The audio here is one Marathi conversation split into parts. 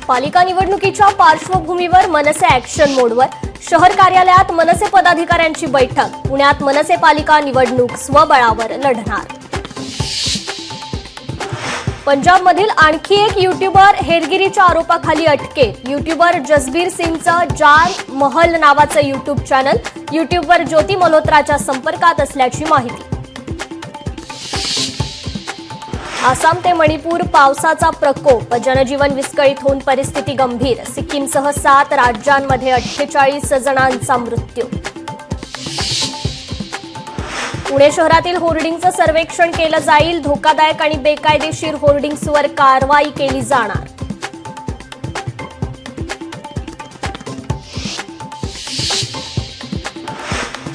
पालिका निवडणुकीच्या पार्श्वभूमीवर मनसे ॲक्शन मोडवर शहर कार्यालयात मनसे पदाधिकाऱ्यांची बैठक। पुण्यात मनसे पालिका निवडणूक स्वबळावर लढणार। पंजाबमधील आणखी एक युट्यूबर हेरगिरीच्या आरोपाखाली अटकेत। युट्यूबर जसबीर सिंगचं जान महल नावाचं युट्यूब चॅनल युट्यूबवर ज्योती मल्होत्राच्या संपर्कात असल्याची माहिती। आसाम ते मणिपूर पावसाचा प्रकोप, जनजीवन विस्कळीत होऊन परिस्थिती गंभीर। सिक्कीमसह 7 राज्यांमध्ये 48 जणांचा मृत्यू। पुणे शहरातील होर्डिंगचं सर्वेक्षण केलं जाईल। धोकादायक आणि बेकायदेशीर होर्डिंग्सवर कारवाई केली जाणार।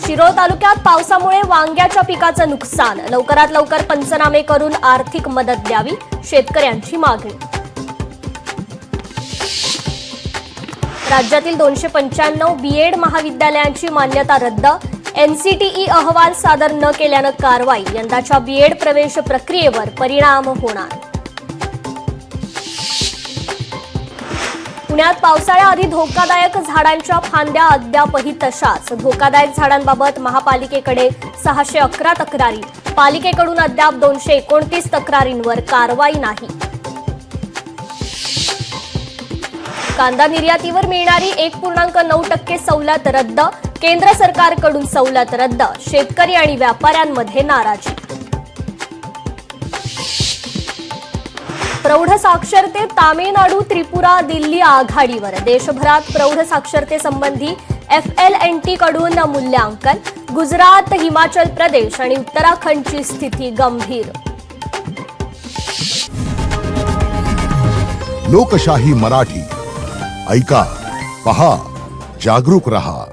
शिरोळ तालुक्यात पावसामुळे वांग्याच्या पिकाचं नुकसान। लवकरात लवकर पंचनामे करून आर्थिक मदत द्यावी, शेतकऱ्यांची मागणी। राज्यातील 295 बीएड महाविद्यालयांची मान्यता रद्द। एनसीटीई अहवाल सादर न केल्यानं कारवाई। यंदाच्या बीएड प्रवेश प्रक्रियेवर परिणाम होणार। पुण्यात पावसाळ्याआधी धोकादायक झाडांच्या फांद्या अद्यापही तशाच। धोकादायक झाडांबाबत महापालिकेकडे 611 तक्रारी। पालिकेकडून अद्याप 229 तक्रारींवर कारवाई नाही। कांदा निर्यातीवर मिळणारी 1.9% सवलत रद्द। केंद्र सरकारकडून सवलत रद्द। शेतकरी आणि व्यापाऱ्यांमध्ये नाराजी। प्रौढ साक्षरतेत तामिळनाडू, त्रिपुरा, दिल्ली आघाडीवर। देशभरात प्रौढ साक्षरतेसंबंधी FLNT कडून मूल्यांकन। गुजरात, हिमाचल प्रदेश आणि उत्तराखंडची स्थिती गंभीर। लोकशाही मराठी ऐका, पहा, जागरूक रहा।